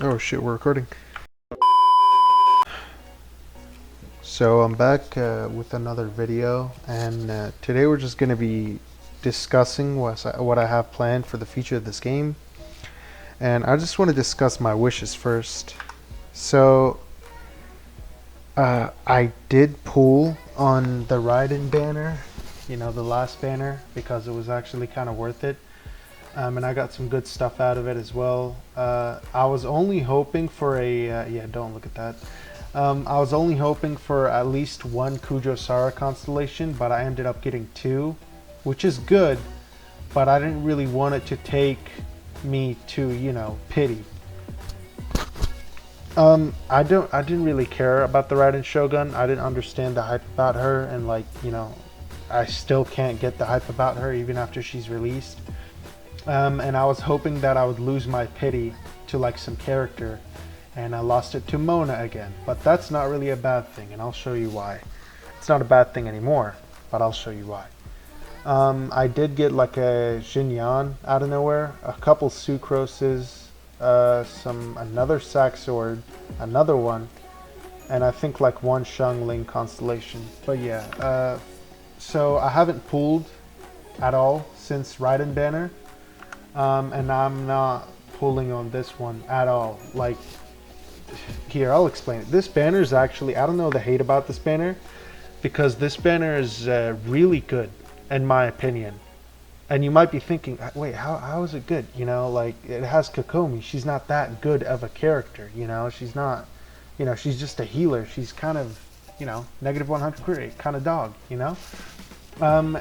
Oh shit, we're recording. So I'm back with another video, and today we're just going to be discussing what I have planned for the future of this game. And I just want to discuss my wishes first. So I did pull on the Rerun banner, you know, the last banner, because it was actually kind of worth it. And I got some good stuff out of it as well. I was only hoping for a yeah, don't look at that. I was only hoping for at least one Kujo-Sara constellation, but I ended up getting two, which is good, but I didn't really want it to take me to, you know, pity. I didn't really care about the Raiden Shogun. I didn't understand the hype about her, and like, you know, I still can't get the hype about her even after she's released. And I was hoping that I would lose my pity to like some character, and I lost it to Mona again. But that's not really a bad thing, and I'll show you why. It's not a bad thing anymore, but I'll show you why. I did get like a Xinyan out of nowhere, a couple Sucroses, another Sac Sword, another one, and I think like one Xiangling constellation. But yeah, so I haven't pulled at all since Raiden banner. And I'm not pulling on this one at all. Like, here, I'll explain it. This banner is actually, I don't know the hate about this banner, because this banner is really good, in my opinion. And you might be thinking, wait, how is it good? You know, like, it has Kokomi. She's not that good of a character, you know? She's not, you know, she's just a healer. She's kind of, you know, negative 100 crit rate kind of dog, you know?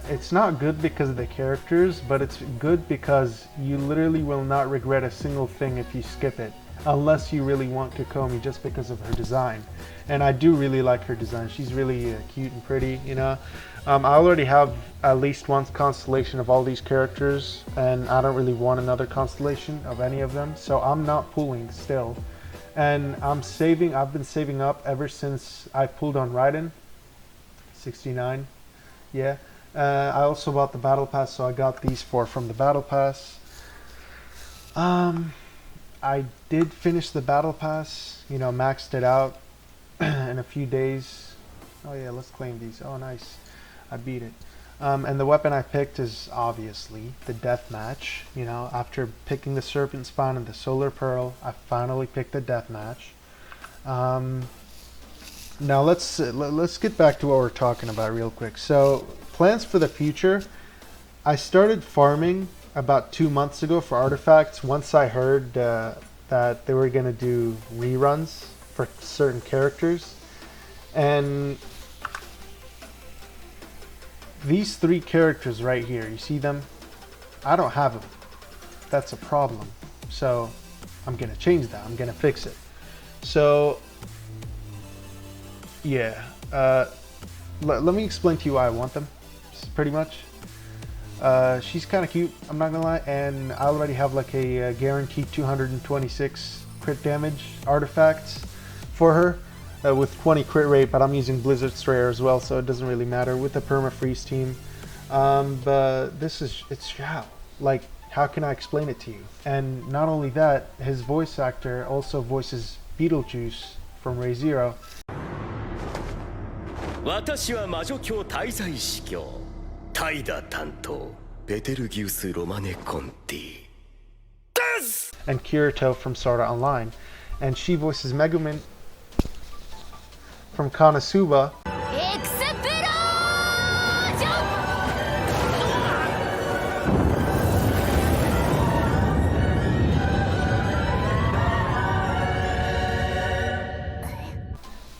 It's not good because of the characters, but it's good because you literally will not regret a single thing if you skip it, unless you really want Kokomi just because of her design. And I do really like her design. She's really cute and pretty, you know. I already have at least one constellation of all these characters, and I don't really want another constellation of any of them, so I'm not pulling still. And I've been saving up ever since I pulled on Raiden 69. Yeah, I also bought the battle pass, so I got these four from the battle pass. I did finish the battle pass, you know, maxed it out in a few days. Oh yeah, let's claim these. Oh nice, I beat it. And the weapon I picked is obviously the death match. You know, after picking the Serpent Spine and the Solar Pearl, I finally picked the death match. Now let's get back to what we're talking about real quick. So plans for the future. I started farming about 2 months ago for artifacts once I heard that they were going to do reruns for certain characters. And these three characters right here, you see them? I don't have them. That's a problem. So I'm going to change that. I'm going to fix it. So yeah, let me explain to you why I want them, pretty much. She's kind of cute, I'm not gonna lie, and I already have like a guaranteed 226 crit damage artifacts for her with 20 crit rate, but I'm using Blizzard Strayer as well, so it doesn't really matter with the perma-freeze team. But it's Xiao. Like, how can I explain it to you? And not only that, his voice actor also voices Beetlejuice from ReZero. 私は魔女教滞在司教タイダ担当ベテルギウス・ロマネ・コンティです and Kirito from Sword Art Online, and she voices Megumin from Konosuba.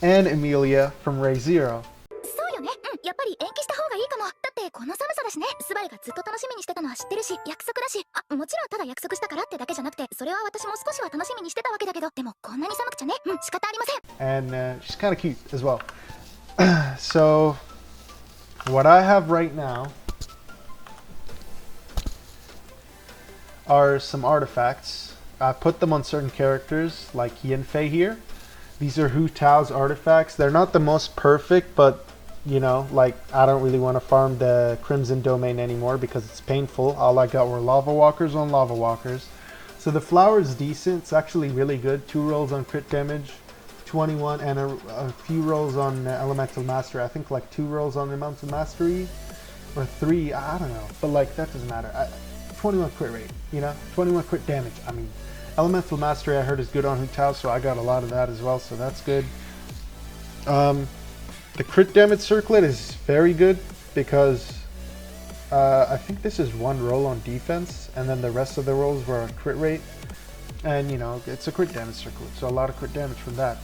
And Emilia from ReZero. そうよね。やっぱり延期した方がいいかも。だってこの寒さだしね。スバイがずっと楽しみにしてたのは知ってるし、約束だし。もちろんただ約束したからってだけじゃなくて、それは私も少しは楽しみにしてたわけだけど、でもこんなに寒くちゃね。仕方ありません。And she's kind of cute as well. So what I have right now are some artifacts. I put them on certain characters like Yanfei here. These are Hu Tao's artifacts. They're not the most perfect, but you know, like I don't really want to farm the Crimson Domain anymore because it's painful. All I got were Lava Walkers on Lava Walkers. So the flower is decent. It's actually really good. 2 rolls on crit damage, 21, and a few rolls on elemental mastery. I think like 2 rolls on elemental mastery, or 3. I don't know, but like that doesn't matter. 21 crit rate, you know, 21 crit damage. I mean, elemental mastery I heard is good on Hu Tao, so I got a lot of that as well. So that's good. The crit damage circlet is very good because I think this is 1 roll on defense, and then the rest of the rolls were on crit rate. And you know, it's a crit damage circlet, so a lot of crit damage from that.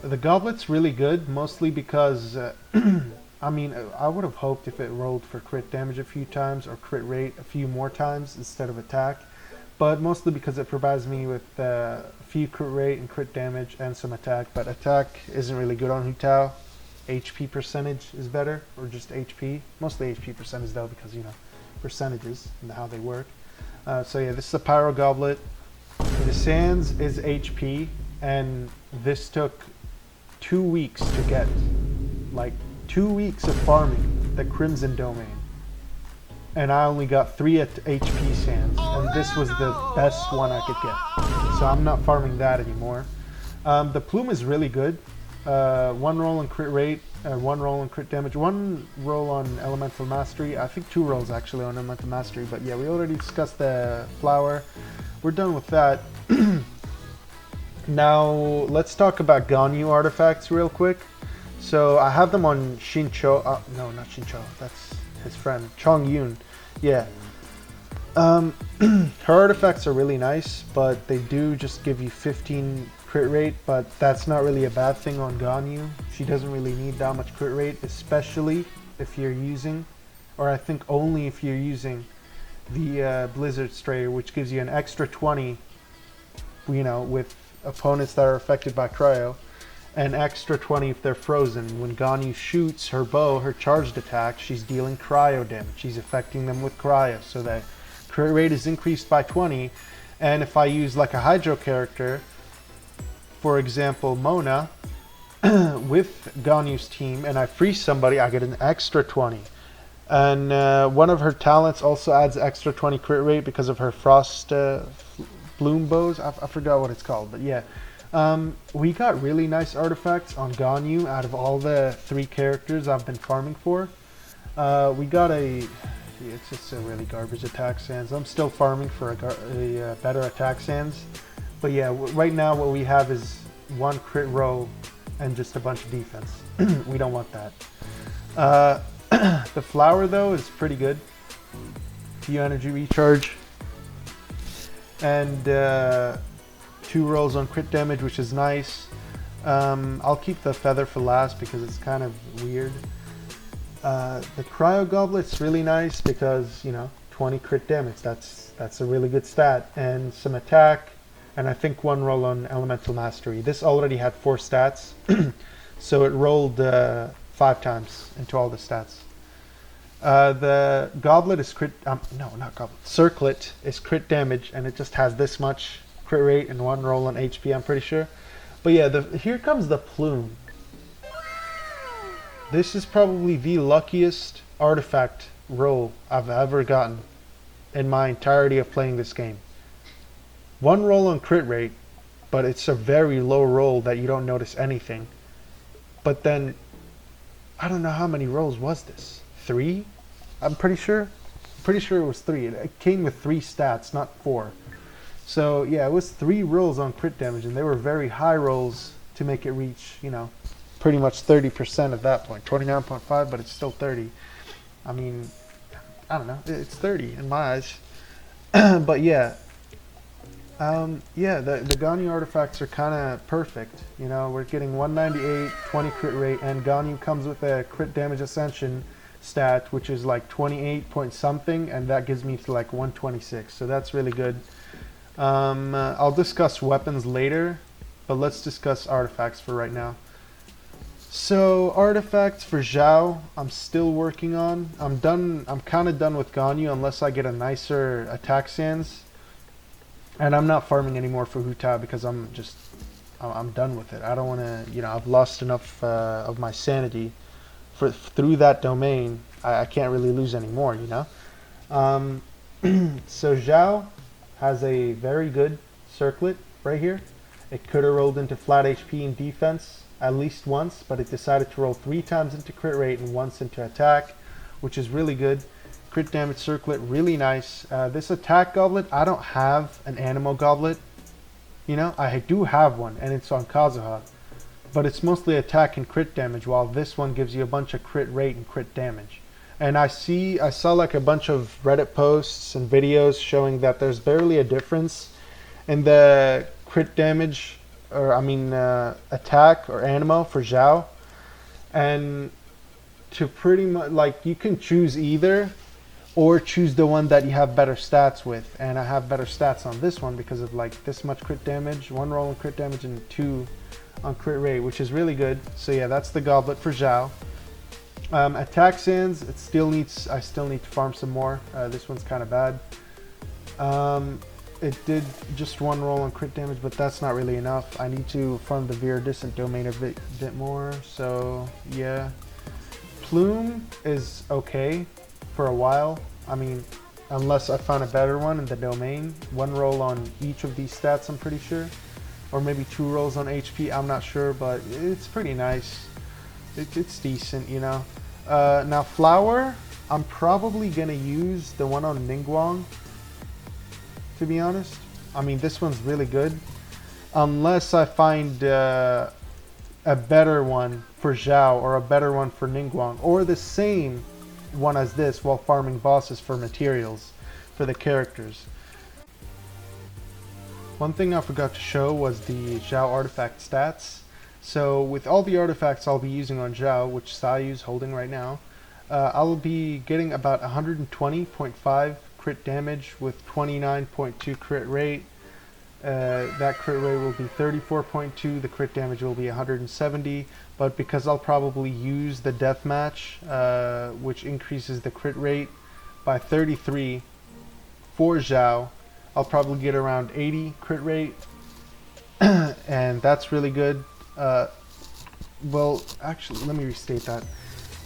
The goblet's really good, mostly because, I mean, I would have hoped if it rolled for crit damage a few times, or crit rate a few more times instead of attack. But mostly because it provides me with a few crit rate and crit damage and some attack. But attack isn't really good on Hu Tao. HP percentage is better, or just HP. Mostly HP percentage though, because you know, percentages and how they work. So yeah, this is a Pyro Goblet. The Sands is HP, and this took 2 weeks to get. Like 2 weeks of farming the Crimson Domain. And I only got 3 at HP Sands, and this was the best one I could get. So I'm not farming that anymore. The Plume is really good. 1 roll on crit rate, 1 roll on crit damage, 1 roll on elemental mastery. I think 2 rolls actually on elemental mastery, but yeah, we already discussed the flower. We're done with that. Now let's talk about Ganyu Artifacts real quick. So I have them on Shincho. No, not Shincho. That's his friend Chong Yun. Yeah. Her artifacts are really nice, but they do just give you 15 crit rate, but that's not really a bad thing on Ganyu. She doesn't really need that much crit rate, especially if you're using, or I think only if you're using the Blizzard Strayer, which gives you an extra 20, you know, with opponents that are affected by cryo, and extra 20 if they're frozen. When Ganyu shoots her bow, her charged attack, she's dealing cryo damage. She's affecting them with cryo, so that crit rate is increased by 20. And if I use like a Hydro character, for example Mona, with Ganyu's team, and I freeze somebody, I get an extra 20. And one of her talents also adds extra 20 crit rate because of her frost bloom bows. I forgot what it's called, but yeah. We got really nice artifacts on Ganyu out of all the 3 characters I've been farming for. We got it's just a really garbage attack sands. I'm still farming for a better attack sands. But yeah, right now what we have is 1 crit roll and just a bunch of defense. We don't want that. The flower though is pretty good. Few energy recharge. And 2 rolls on crit damage, which is nice. I'll keep the feather for last because it's kind of weird. The cryo goblet's really nice because, you know, 20 crit damage. That's a really good stat, and some attack, and I think 1 roll on elemental mastery. This already had 4 stats, so it rolled 5 times into all the stats. The goblet is crit. No, not goblet. Circlet is crit damage, and it just has this much crit rate and 1 roll on HP, I'm pretty sure. But yeah, here comes the plume. This is probably the luckiest artifact roll I've ever gotten in my entirety of playing this game. 1 roll on crit rate, but it's a very low roll that you don't notice anything. But then, I don't know how many rolls was this? 3? I'm pretty sure. I'm pretty sure it was 3. It came with 3 stats, not 4. So yeah, it was 3 rolls on crit damage, and they were very high rolls to make it reach, you know, pretty much 30% at that point. 29.5, but it's still 30. I mean, I don't know, it's 30 in my eyes. But yeah, yeah, the Ganyu artifacts are kind of perfect. You know, we're getting 198, 20 crit rate, and Ganyu comes with a crit damage ascension stat, which is like 28 point something, and that gives me to like 126. So that's really good. I'll discuss weapons later, but let's discuss artifacts for right now. So artifacts for Xiao, I'm still working on. I'm kind of done with Ganyu unless I get a nicer attack sands. And I'm not farming anymore for Hu Tao because I'm done with it. I don't want to, you know, I've lost enough of my sanity through that domain. I can't really lose anymore, you know. So Xiao, has a very good circlet right here. It could have rolled into flat HP and defense at least once, but it decided to roll 3 times into crit rate and once into attack, which is really good. Crit damage circlet, really nice. This attack goblet, I don't have an Animo goblet. You know, I do have one, and it's on Kazuha. But it's mostly attack and crit damage, while this one gives you a bunch of crit rate and crit damage. And I saw like a bunch of Reddit posts and videos showing that there's barely a difference in the crit damage, or I mean attack or Animo for Xiao. And to pretty much, like, you can choose either, or choose the one that you have better stats with. And I have better stats on this one because of like this much crit damage, 1 roll on crit damage and 2 on crit rate, which is really good. So yeah, that's the goblet for Xiao. Attack sands, I still need to farm some more. This one's kind of bad. It did just 1 roll on crit damage, but that's not really enough. I need to farm the Viridescent domain a bit more. So yeah, Plume is okay for a while. I mean, unless I found a better one in the domain. 1 roll on each of these stats, I'm pretty sure. Or maybe 2 rolls on HP, I'm not sure, but it's pretty nice. It's decent, you know. Now Flower, I'm probably gonna use the one on Ningguang, to be honest. I mean, this one's really good. Unless I find a better one for Xiao, or a better one for Ningguang, or the same one as this while farming bosses for materials for the characters. One thing I forgot to show was the Xiao Artifact Stats. So with all the artifacts I'll be using on Xiao, which Sayu's holding right now, I'll be getting about 120.5 crit damage with 29.2 crit rate. That crit rate will be 34.2, the crit damage will be 170, but because I'll probably use the deathmatch, which increases the crit rate by 33 for Xiao, I'll probably get around 80 crit rate, and that's really good. Well, actually, let me restate that.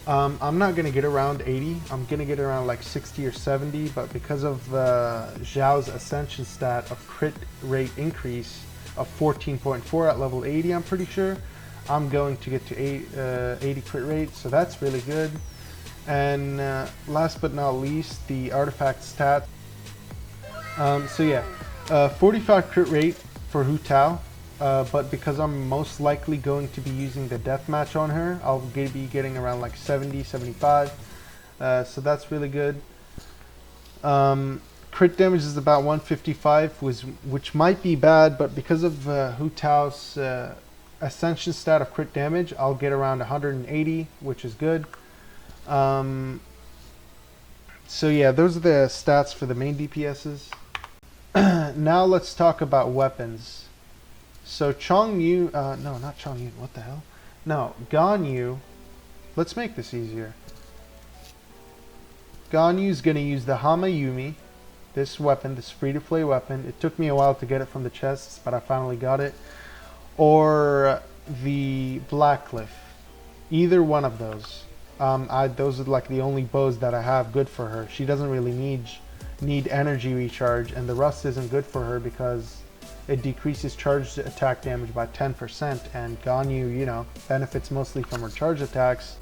I'm not going to get around 80, I'm going to get around like 60 or 70, but because of Xiao's Ascension stat of crit rate increase of 14.4 at level 80, I'm pretty sure, I'm going to get to 80 crit rate, so that's really good. And last but not least, the artifact stat. So yeah, 45 crit rate for Hu Tao. But because I'm most likely going to be using the deathmatch on her, I'll be getting around like 70, 75. So that's really good. Crit damage is about 155, which might be bad, but because of Hu Tao's Ascension stat of crit damage, I'll get around 180, which is good. So yeah, those are the stats for the main DPSs. Now let's talk about weapons. So Chongyu, no, not Chongyu, what the hell? No, Ganyu, let's make this easier. Ganyu's gonna use the Hamayumi, this weapon, this free-to-play weapon. It took me a while to get it from the chests, but I finally got it. Or the Blackcliff, either one of those. Those are like the only bows that I have good for her. She doesn't really need energy recharge, and the rust isn't good for her because it decreases charged attack damage by 10%, and Ganyu, you know, benefits mostly from her charge attacks.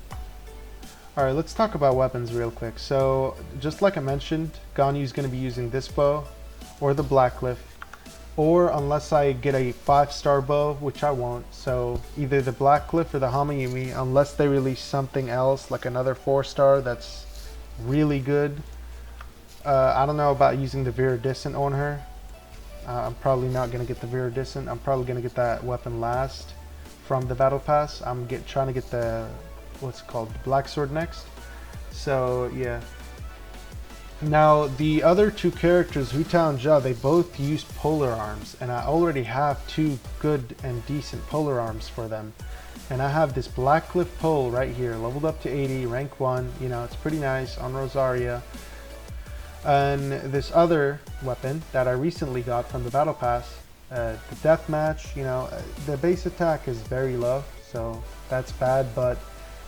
Alright, let's talk about weapons real quick. So, just like I mentioned, Ganyu's going to be using this bow, or the Blackcliff, or unless I get a 5-star bow, which I won't, so either the Blackcliff or the Hamayumi, unless they release something else, like another 4-star that's really good. I don't know about using the Viridescent on her. I'm probably not going to get the Viridescent. I'm probably going to get that weapon last from the Battle Pass. I'm trying to get the, what's it called, Black Sword next. So, yeah. Now, the other two characters, Hu Tao and Xiao, they both use polar arms. And I already have 2 good and decent polar arms for them. And I have this Blackcliff pole right here, leveled up to 80, rank 1. You know, it's pretty nice on Rosaria. And this other weapon that I recently got from the Battle Pass, the Deathmatch, you know, the base attack is very low, so that's bad, but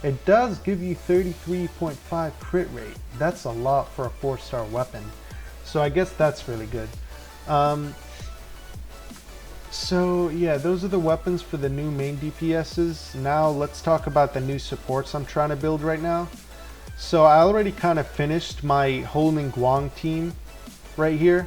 it does give you 33.5 crit rate. That's a lot for a 4-star weapon, so I guess that's really good. So yeah, those are the weapons for the new main DPSs. Now let's talk about the new supports I'm trying to build right now. So I already kind of finished my whole Ningguang team right here.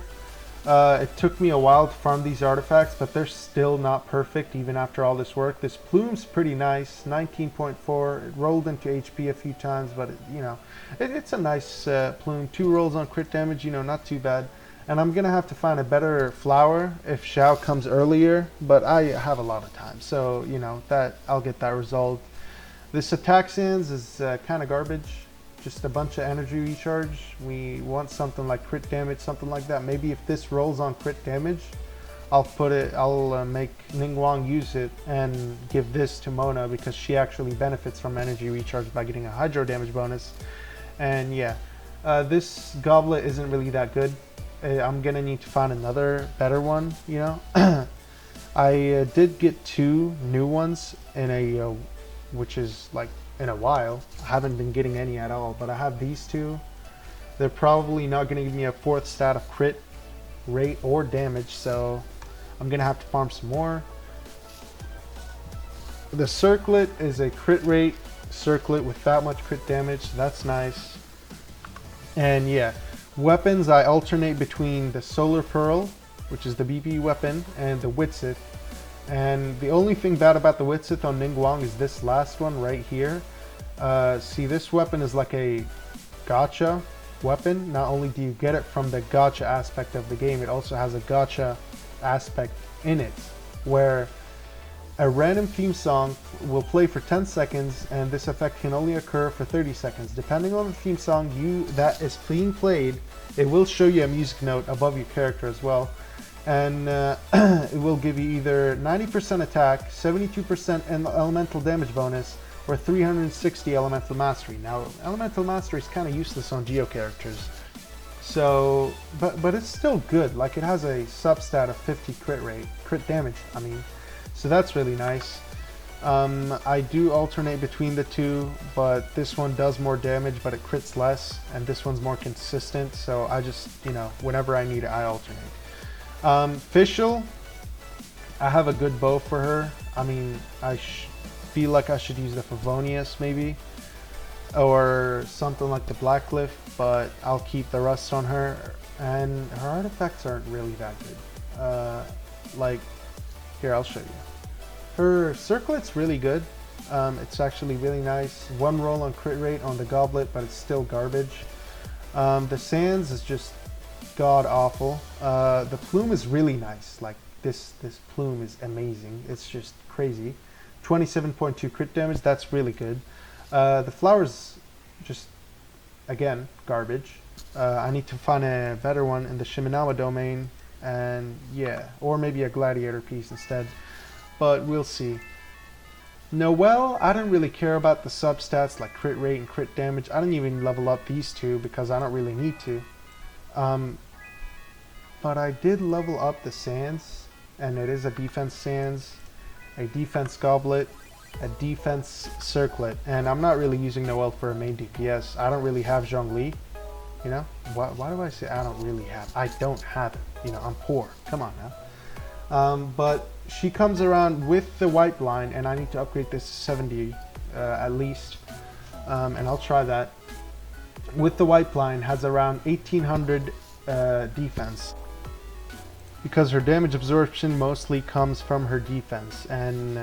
It took me a while to farm these artifacts, but they're still not perfect even after all this work. This plume's pretty nice, 19.4. It rolled into HP a few times, but it's a nice plume. 2 rolls on crit damage, not too bad. And I'm gonna have to find a better flower if Xiao comes earlier, but I have a lot of time, so that I'll get that resolved. This attack sands is kind of garbage. Just a bunch of energy recharge. We want something like crit damage, something like that. Maybe if this rolls on crit damage, I'll make Ningguang use it and give this to Mona because she actually benefits from energy recharge by getting a hydro damage bonus. And yeah, this goblet isn't really that good. I'm gonna need to find another better one, I did get 2 new ones in a, which is like in a while. I haven't been getting any at all, but I have these 2. They're probably not going to give me a 4th stat of crit rate or damage, so I'm going to have to farm some more. The circlet is a crit rate circlet with that much crit damage, so that's nice. And yeah, weapons, I alternate between the Solar Pearl, which is the BP weapon, and the Witsith. And the only thing bad about the Witsith on Ningguang is this last one right here. See, this weapon is like a gacha weapon. Not only do you get it from the gacha aspect of the game, it also has a gacha aspect in it, where a random theme song will play for 10 seconds, and this effect can only occur for 30 seconds. Depending on the theme song that is being played, it will show you a music note above your character as well. And it will give you either 90% attack, 72% elemental damage bonus, or 360 elemental mastery. Now, elemental mastery is kind of useless on Geo characters. So, but it's still good. Like, it has a substat of 50 crit damage, I mean. So that's really nice. I do alternate between the 2, but this one does more damage, but it crits less, and this one's more consistent. So I just, whenever I need it, I alternate. Fischl, I have a good bow for her. I mean, I feel like I should use the Favonius maybe, or something like the Blackcliff, but I'll keep the rust on her. And her artifacts aren't really that good. Like, here, I'll show you. Her circlet's really good. It's actually really nice. 1 roll on crit rate on the goblet, but it's still garbage. The sands is just god awful. The plume is really nice. Like, this plume is amazing. It's just crazy. 27.2 crit damage, that's really good. The flowers, just again, garbage. I need to find a better one in the Shiminawa domain, and yeah, or maybe a gladiator piece instead, but we'll see. Noelle, I don't really care about the substats like crit rate and crit damage. I don't even level up these 2 because I don't really need to. But I did level up the sands, and it is a defense sands, a defense goblet, a defense circlet, and I'm not really using Noelle for a main DPS. I don't really have Zhongli, why do I say I don't really have? I don't have it, I'm poor, come on now. But she comes around with the white line, and I need to upgrade this to 70 at least, and I'll try that. With the white line, has around 1800 defense, because her damage absorption mostly comes from her defense, and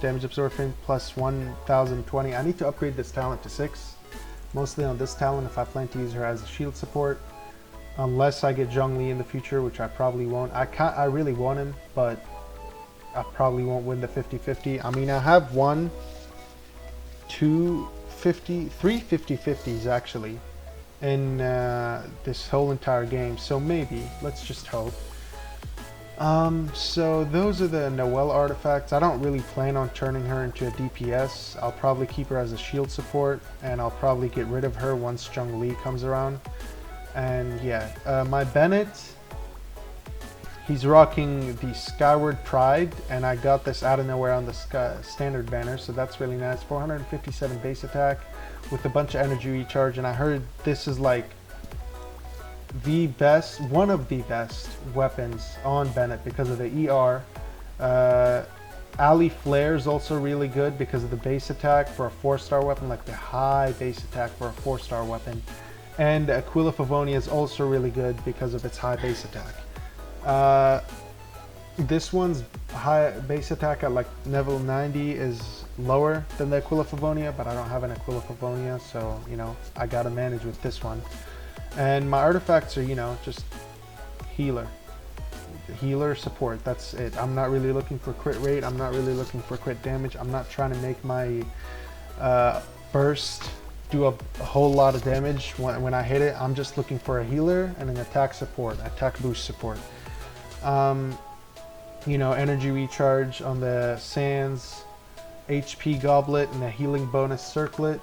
damage absorption plus 1020. I need to upgrade this talent to 6, mostly on this talent if I plan to use her as a shield support, unless I get Zhongli in the future, which I probably won't. I really want him, but I probably won't win the 50-50. I mean, I have 1, 2, 3 50-50s actually in this whole entire game, so maybe, let's just hope. So those are the Noelle artifacts. I don't really plan on turning her into a DPS. I'll probably keep her as a shield support, and I'll probably get rid of her once Zhongli comes around. And yeah, my Bennett, he's rocking the Skyward Pride, and I got this out of nowhere on the standard banner, so that's really nice. 457 base attack with a bunch of energy recharge, and I heard this is like one of the best weapons on Bennett because of the ER. Ali Flare is also really good because of the base attack for a 4-star weapon, like the high base attack for a 4-star weapon. And Aquila Favonia is also really good because of its high base attack. This one's high base attack at like level 90 is lower than the Aquila Favonia, but I don't have an Aquila Favonia, so you know I gotta manage with this one. And my artifacts are, you know, just healer support. That's it. I'm not really looking for crit rate. I'm not really looking for crit damage. I'm not trying to make my burst do a whole lot of damage when I hit it. I'm just looking for a healer and an attack support, attack boost support. You know, energy recharge on the sands, HP goblet, and a healing bonus circlet.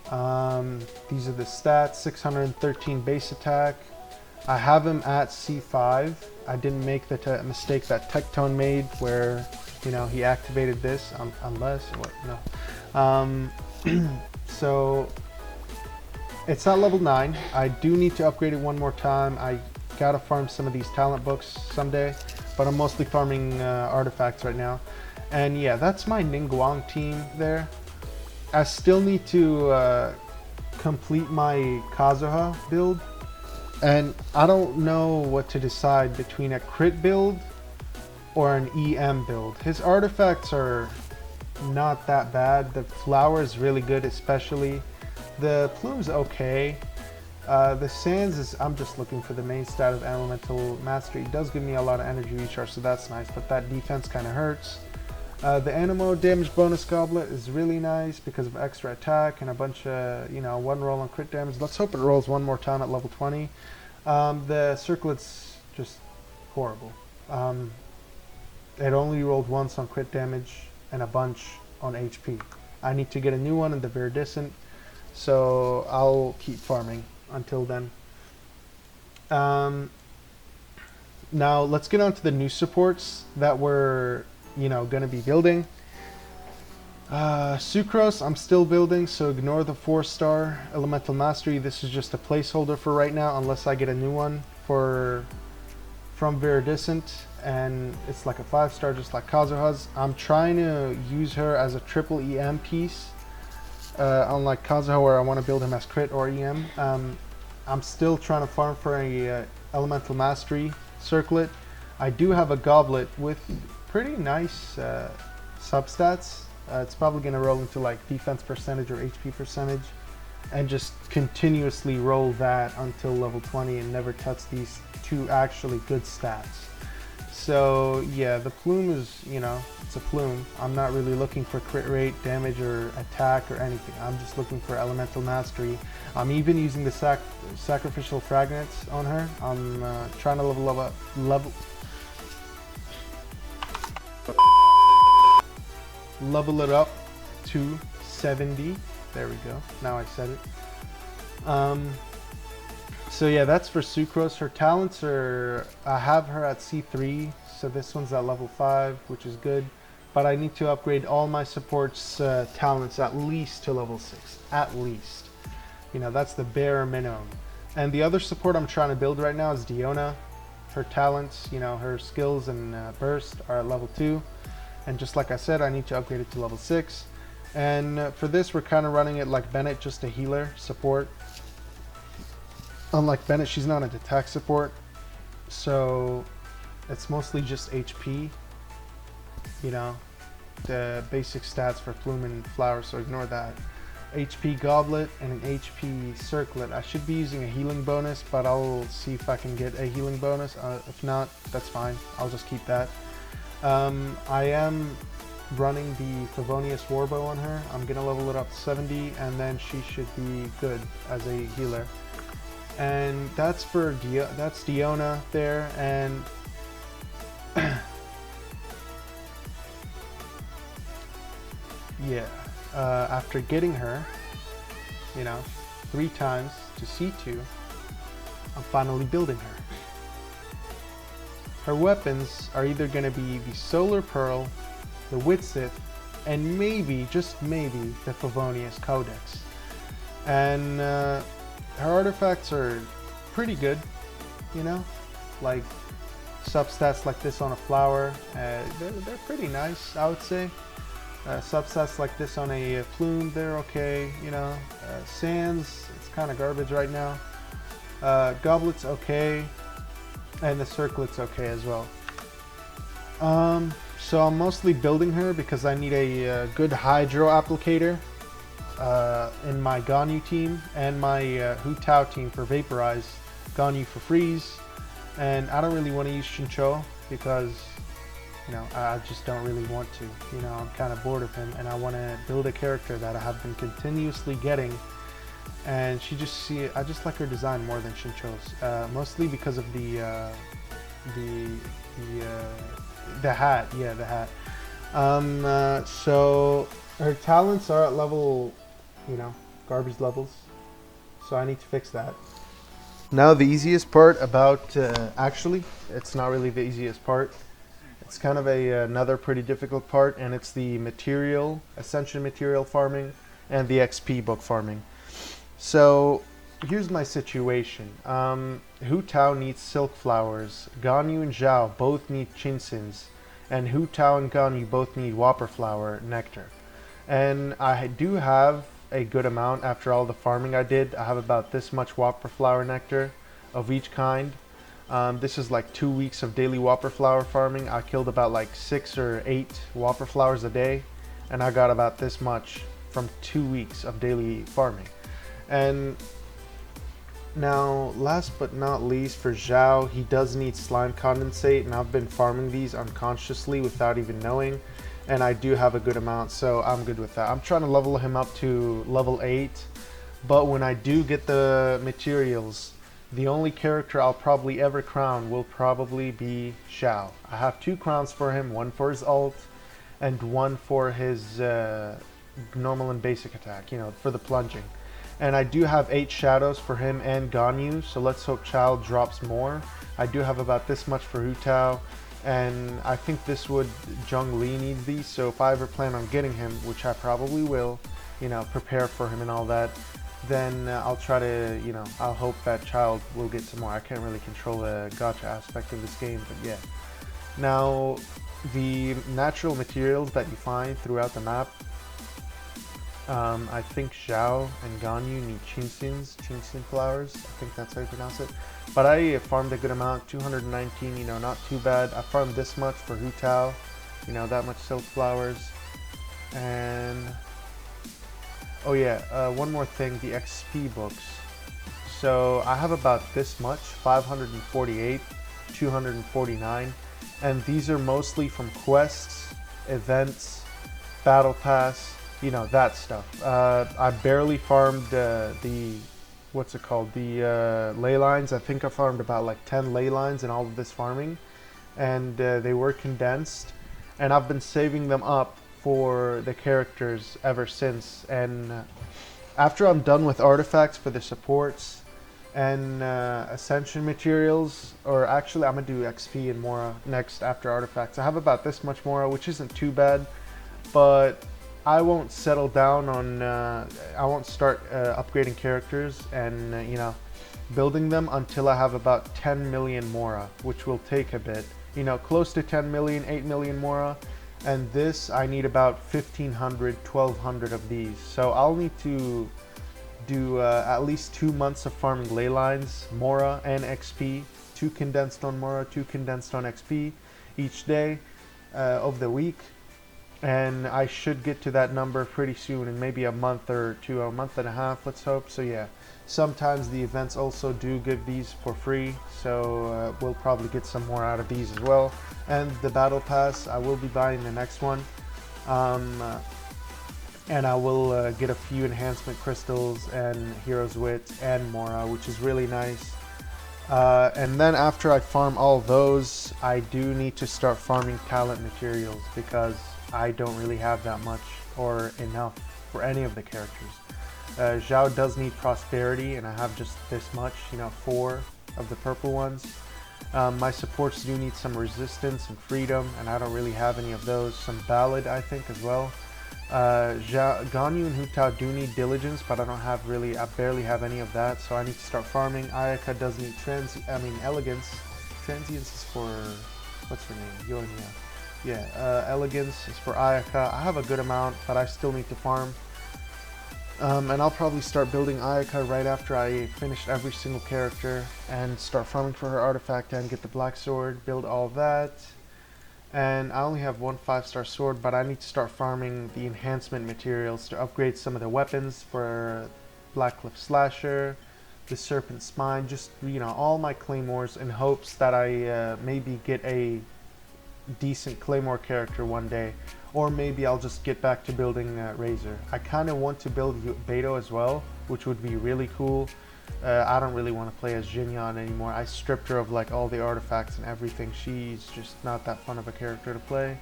These are the stats. 613 base attack. I have him at C5. I didn't make the mistake that Tectone made where, you know, he activated this unless what no. So it's at level 9. I do need to upgrade it one more time. I gotta farm some of these talent books someday, but I'm mostly farming artifacts right now. And yeah, that's my Ningguang team there. I still need to complete my Kazuha build, and I don't know what to decide between a crit build or an EM build. His artifacts are not that bad. The flower is really good, especially. The plume's okay. The sands is, I'm just looking for the main stat of elemental mastery. It does give me a lot of energy recharge, so that's nice, but that defense kind of hurts. The Animo damage bonus goblet is really nice because of extra attack and a bunch of, you know, one roll on crit damage. Let's hope it rolls one more time at level 20. The circlet's just horrible. It only rolled once on crit damage and a bunch on HP. I need to get a new one in the Viridescent, so I'll keep farming until then. Now let's get on to the new supports that we're, you know, gonna be building. Sucrose I'm still building, so ignore the 4-star elemental mastery. This is just a placeholder for right now unless I get a new one from Viridescent, and it's like a 5-star just like Kazuha's. I'm trying to use her as a triple EM piece, unlike Kazuha where I want to build him as crit or EM. I'm still trying to farm for a elemental mastery circlet. I do have a goblet with pretty nice substats. It's probably going to roll into like defense percentage or HP percentage and just continuously roll that until level 20 and never touch these two actually good stats. So yeah, the plume is, you know, it's a plume. I'm not really looking for crit rate, damage, or attack or anything. I'm just looking for elemental mastery. I'm even using the sacrificial fragments on her. I'm trying to level it up to 70. There we go. Now I said it. So yeah, that's for Sucrose. Her talents are, I have her at C3, so this one's at level 5, which is good. But I need to upgrade all my supports talents at least to level 6. At least. You know, that's the bare minimum. And the other support I'm trying to build right now is Diona. Her talents, you know, her skills and burst are at level 2. And just like I said, I need to upgrade it to level 6. And for this, we're kind of running it like Bennett, just a healer support. Unlike Bennett, she's not an attack support, so it's mostly just HP. You know, the basic stats for Plume and Flower, so ignore that. HP Goblet and an HP Circlet. I should be using a healing bonus, but I'll see if I can get a healing bonus. If not, that's fine. I'll just keep that. I am running the Favonius Warbow on her. I'm going to level it up to 70, and then she should be good as a healer. And that's for that's Diona there, and yeah, after getting her, you know, 3 times to C2, I'm finally building her. Her weapons are either going to be the Solar Pearl, the Witsith, and maybe, just maybe, the Favonius Codex. And her artifacts are pretty good, you know, like substats like this on a flower, they're pretty nice, I would say. Substats like this on a plume, they're okay, you know. Sands, it's kind of garbage right now. Goblet's okay, and the circlet's okay as well. So I'm mostly building her because I need a good hydro applicator in my Ganyu team and my Hu Tao team for vaporize, Ganyu for freeze, and I don't really want to use Shincho because, you know, I just don't really want to. You know, I'm kind of bored of him, and I want to build a character that I have been continuously getting. And I just like her design more than Shincho's, mostly because of the hat. Yeah, the hat. So her talents are at level, you know, garbage levels. So I need to fix that. Now the easiest part about, actually, it's not really the easiest part. It's kind of another pretty difficult part, and it's the material, ascension material farming, and the XP book farming. So here's my situation. Hu Tao needs silk flowers. Ganyu and Xiao both need chinsins, and Hu Tao and Ganyu both need whopper flower nectar. And I do have a good amount after all the farming I did. I have about this much whopper flower nectar of each kind. This is like 2 weeks of daily whopper flower farming. I killed about like 6 or 8 whopper flowers a day, and I got about this much from 2 weeks of daily farming. And now, last but not least, for Xiao, he does need slime condensate, and I've been farming these unconsciously without even knowing, and I do have a good amount, so I'm good with that. I'm trying to level him up to level 8, but when I do get the materials, the only character I'll probably ever crown will probably be Xiao. I have 2 crowns for him, one for his ult, and one for his normal and basic attack, you know, for the plunging. And I do have 8 shadows for him and Ganyu, so let's hope Child drops more. I do have about this much for Hu Tao, and I think this would, Zhongli needs these, so if I ever plan on getting him, which I probably will, you know, prepare for him and all that, then I'll try to, you know, I'll hope that Child will get some more. I can't really control the gacha aspect of this game, but yeah. Now, the natural materials that you find throughout the map, I think Xiao and Ganyu need Chinsin flowers. I think that's how you pronounce it. But I farmed a good amount, 219, you know, not too bad. I farmed this much for Hu Tao, you know, that much silk flowers. And, oh yeah, one more thing, the XP books. So I have about this much, 548, 249, and these are mostly from quests, events, battle pass, you know, that stuff. I barely farmed the, what's it called, the ley lines. I think I farmed about like 10 ley lines in all of this farming, and they were condensed, and I've been saving them up for the characters ever since. And after I'm done with artifacts for the supports and ascension materials, or actually I'm gonna do XP and mora next after artifacts. I have about this much mora, which isn't too bad, but I won't settle down on, I won't start upgrading characters and, you know, building them until I have about 10 million mora, which will take a bit. You know, close to 10 million, 8 million mora, and this, I need about 1,500, 1,200 of these. So I'll need to do at least 2 months of farming ley lines, mora, and XP, 2 condensed on mora, 2 condensed on XP each day of the week. And I should get to that number pretty soon, in maybe a month or two, a month and a half, let's hope. So yeah, sometimes the events also do give these for free, so we'll probably get some more out of these as well. And the battle pass, I will be buying the next one, and I will get a few enhancement crystals and hero's wit and mora, which is really nice. And then after I farm all those, I do need to start farming talent materials, because I don't really have that much or enough for any of the characters. Xiao does need prosperity, and I have just this much, you know, 4 of the purple ones. My supports do need some resistance and freedom, and I don't really have any of those. Some ballad, I think, as well. Ganyu and Hu Tao do need diligence, but I barely have any of that, so I need to start farming. Ayaka does need elegance. Transience is for, what's her name? Yonya. Yeah, elegance is for Ayaka. I have a good amount, but I still need to farm. And I'll probably start building Ayaka right after I finish every single character and start farming for her artifact and get the black sword, build all that. And I only have one 5-star sword, but I need to start farming the enhancement materials to upgrade some of the weapons for Blackcliff Slasher, the Serpent Spine, just, you know, all my claymores in hopes that I maybe get a decent claymore character one day, or maybe I'll just get back to building Razor. I kind of want to build Beto as well, which would be really cool. I don't really want to play as Jinyan anymore. I stripped her of like all the artifacts and everything. She's just not that fun of a character to play.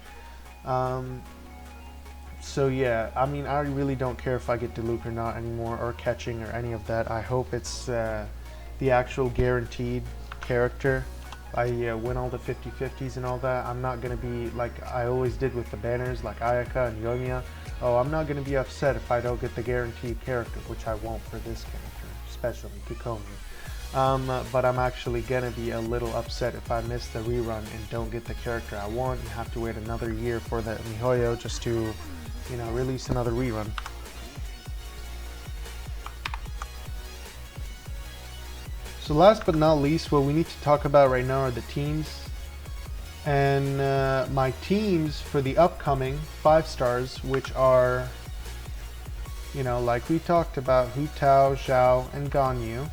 So yeah, I mean, I really don't care if I get Diluc or not anymore, or catching or any of that. I hope it's the actual guaranteed character. I win all the 50-50s and all that. I'm not going to be like I always did with the banners like Ayaka and Yonya. Oh, I'm not going to be upset if I don't get the guaranteed character, which I won't for this character, especially Kikomi. But I'm actually going to be a little upset if I miss the rerun and don't get the character I want and have to wait another year for the MiHoYo just to, you know, release another rerun. So last but not least, what we need to talk about right now are the teams. And my teams for the upcoming 5 stars, which are, you know, like we talked about, Hu Tao, Xiao, and Ganyu,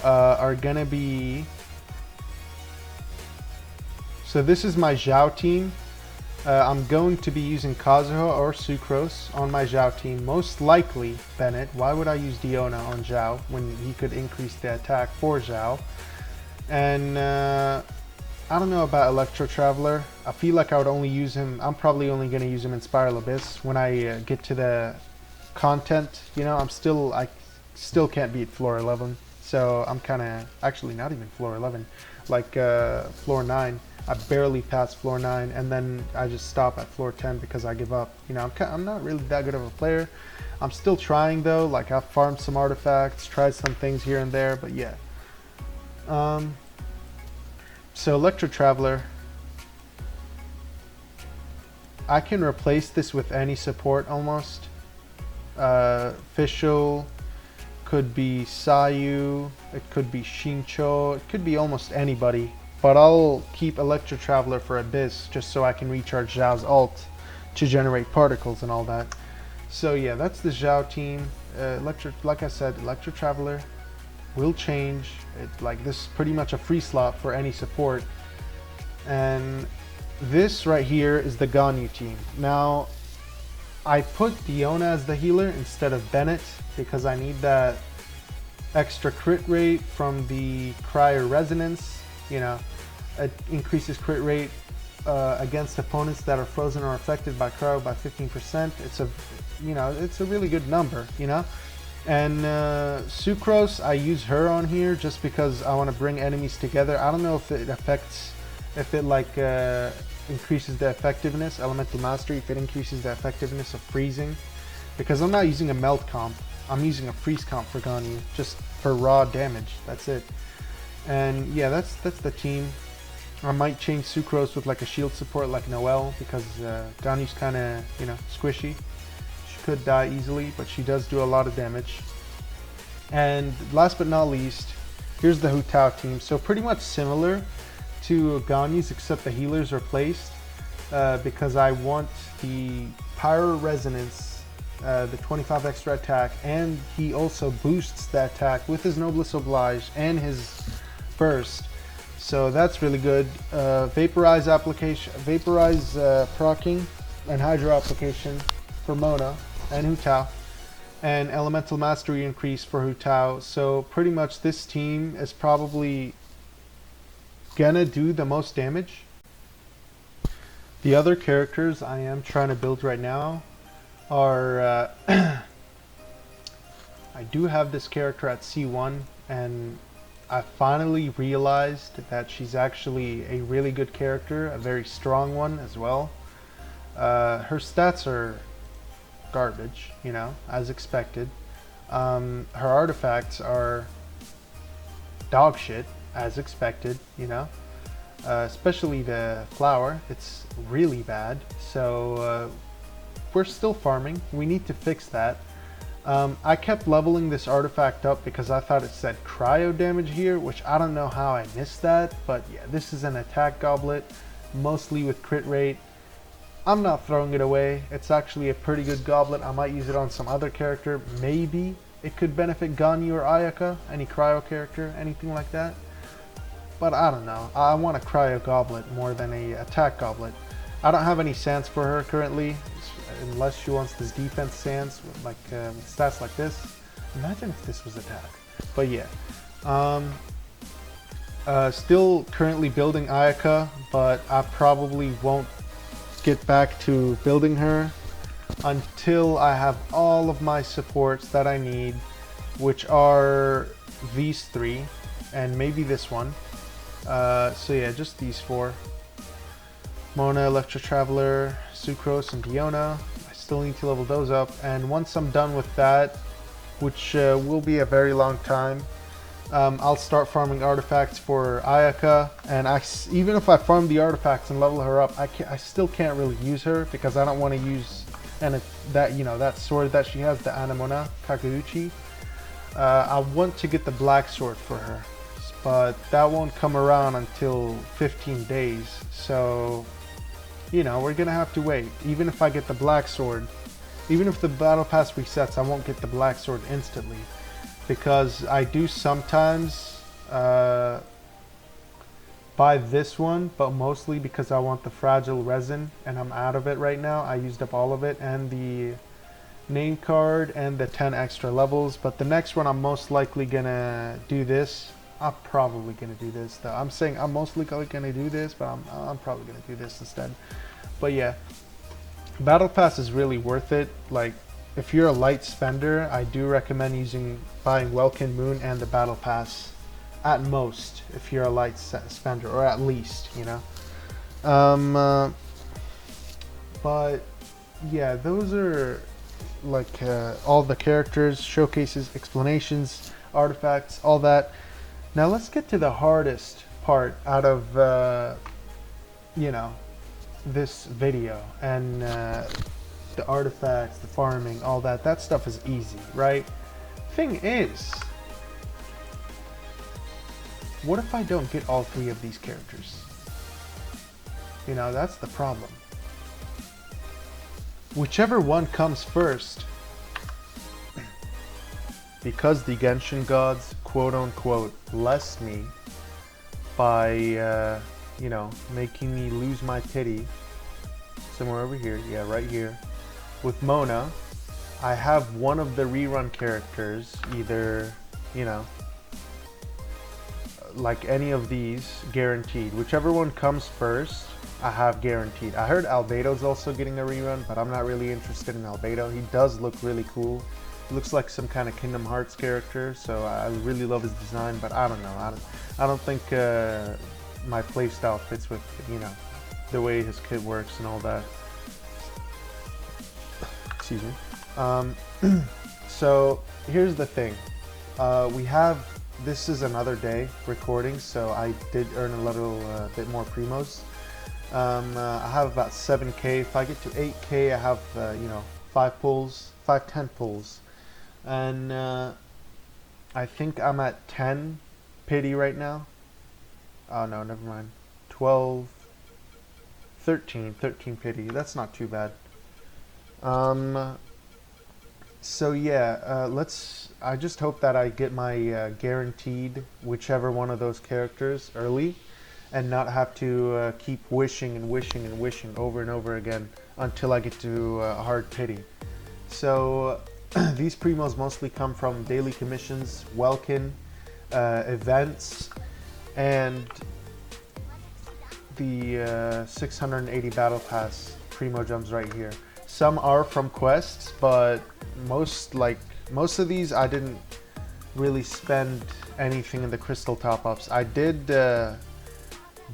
are gonna be... So this is my Xiao team. I'm going to be using Kazuha or Sucrose on my Xiao team. Most likely Bennett. Why would I use Diona on Xiao when he could increase the attack for Xiao? And I don't know about Electro Traveler. I feel like I would only use him. I'm probably only going to use him in Spiral Abyss when I get to the content. You know, I still can't beat floor 11. So I'm kind of, actually not even floor 11, like floor 9. I barely passed floor 9, and then I just stop at floor 10 because I give up. You know, I'm not really that good of a player. I'm still trying though. Like, I've farmed some artifacts, tried some things here and there, but yeah. So Electro Traveler, I can replace this with any support almost. Fischl, could be Sayu, it could be Shincho, it could be almost anybody. But I'll keep Electro Traveler for Abyss just so I can recharge Xiao's ult to generate particles and all that. So yeah, that's the Xiao team. Like I said, Electro Traveler will change. Like, this is pretty much a free slot for any support. And this right here is the Ganyu team. Now, I put Diona as the healer instead of Bennett because I need that extra crit rate from the Crier Resonance. You know, it increases crit rate against opponents that are frozen or affected by cryo by 15%. It's a, you know, it's a really good number, you know. And Sucrose, I use her on here just because I want to bring enemies together. I don't know if it affects, if it like increases the effectiveness, Elemental Mastery, if it increases the effectiveness of freezing. Because I'm not using a melt comp, I'm using a freeze comp for Ganyu, just for raw damage, that's it. And yeah, that's the team. I might change Sucrose with like a shield support like Noelle because Ganyu's kind of, you know, squishy. She could die easily, but she does do a lot of damage. And last but not least, here's the Hu Tao team. So pretty much similar to Ganyu's, except the healers are placed because I want the Pyro Resonance, the 25 extra attack, and he also boosts the attack with his Noblesse Oblige and his burst, so that's really good. Vaporize application, Vaporize proccing, and Hydro application for Mona and Hu Tao, and Elemental Mastery increase for Hu Tao. So pretty much this team is probably gonna do the most damage. The other characters I am trying to build right now are I do have this character at C1, and I finally realized that she's actually a really good character, a very strong one as well. Her stats are garbage, you know, as expected. Her artifacts are dog shit, as expected, you know. Especially the flower, it's really bad. So we're still farming. We need to fix that. I kept leveling this artifact up because I thought it said cryo damage here, which I don't know how I missed that. But yeah, this is an attack goblet, mostly with crit rate. I'm not throwing it away. It's actually a pretty good goblet. I might use it on some other character. Maybe it could benefit Ganyu or Ayaka, any cryo character, anything like that. But I don't know. I want a cryo goblet more than a attack goblet. I don't have any sans for her currently, unless she wants this defense sans with like stats like this. Imagine if this was attack. But yeah. Still currently building Ayaka, but I probably won't get back to building her until I have all of my supports that I need, which are these three and maybe this one. So yeah, just these four: Mona, Electro Traveler, Sucrose, and Diona. I still need to level those up, and once I'm done with that, which will be a very long time, I'll start farming artifacts for Ayaka. And even if I farm the artifacts and level her up, I still can't really use her because I don't want to use that sword that she has, the Anamona Kakeuchi. I want to get the black sword for her, but that won't come around until 15 days. So, you know, we're gonna have to wait. Even if I get the black sword, even if the battle pass resets, I won't get the black sword instantly, because I do sometimes buy this one, but mostly because I want the fragile resin, and I'm out of it right now. I used up all of it, and the name card, and the 10 extra levels. But the next one, I'm most likely gonna do this. I'm probably gonna do this though. I'm saying I'm mostly gonna do this, but I'm probably gonna do this instead. But yeah, battle pass is really worth it. Like, if you're a light spender, I do recommend buying Welkin Moon and the battle pass at most if you're a light spender, or at least, you know. But yeah, those are like all the characters, showcases, explanations, artifacts, all that. Now let's get to the hardest part out of you know, this video, and the artifacts, the farming, all that. That stuff is easy, right? Thing is, what if I don't get all three of these characters? You know, that's the problem. Whichever one comes first, because the Genshin gods, quote unquote, blessed me by, you know, making me lose my pity somewhere over here, yeah, right here, with Mona. I have one of the rerun characters, either, you know, like any of these, guaranteed. Whichever one comes first, I have guaranteed. I heard Albedo's also getting a rerun, but I'm not really interested in Albedo. He does look really cool. He looks like some kind of Kingdom Hearts character, so I really love his design, but I don't know. I don't think my playstyle fits with, you know, the way his kit works and all that. Excuse me. So here's the thing. This is another day recording, so I did earn a little bit more primos. I have about 7k. If I get to 8k, I have, you know, 10 pulls. And I think I'm at 10 pity right now. Oh no, never mind. 13 pity. That's not too bad. So yeah, I just hope that I get my guaranteed whichever one of those characters early, and not have to keep wishing and wishing and wishing over and over again until I get to hard pity. So these primos mostly come from daily commissions, Welkin, events, and the 680 battle pass primogems right here. Some are from quests, but most of these I didn't really spend anything in the crystal top-ups. I did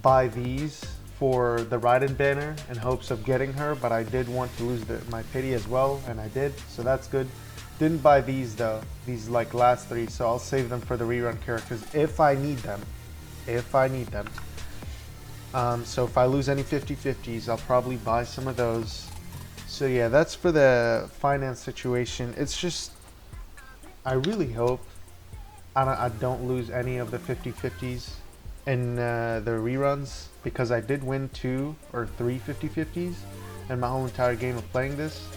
buy these for the Raiden banner in hopes of getting her, but I did want to lose my pity as well, and I did, so that's good. Didn't buy these though, these like last three, so I'll save them for the rerun characters if I need them. So if I lose any 50/50s, I'll probably buy some of those. So yeah, that's for the finance situation. It's just, I really hope I don't lose any of the 50/50s in the reruns, because I did win 2 or 3 50/50s in my whole entire game of playing this,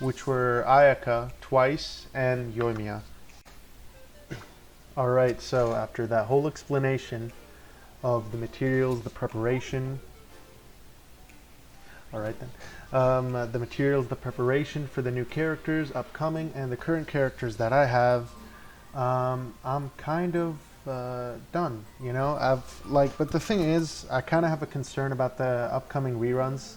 which were Ayaka twice and Yoimiya. Alright, so after that whole explanation of the materials, the preparation, alright then, the materials, the preparation for the new characters upcoming, and the current characters that I have, I'm kind of done, you know. But the thing is, I kind of have a concern about the upcoming reruns.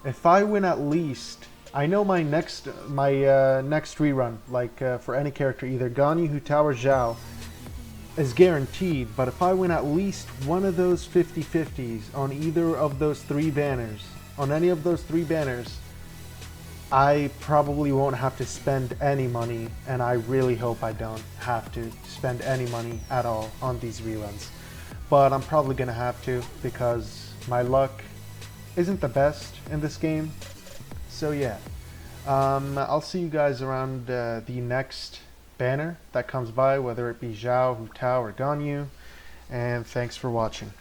If I win at least, I know my next rerun, like for any character, either Ganyu, Hu Tao, or Xiao, is guaranteed. But if I win at least one of those 50/50s on either of those 3 banners, on any of those 3 banners, I probably won't have to spend any money, and I really hope I don't have to spend any money at all on these reruns. But I'm probably gonna have to, because my luck isn't the best in this game. So yeah, I'll see you guys around the next banner that comes by, whether it be Xiao, Hu Tao, or Ganyu, and thanks for watching.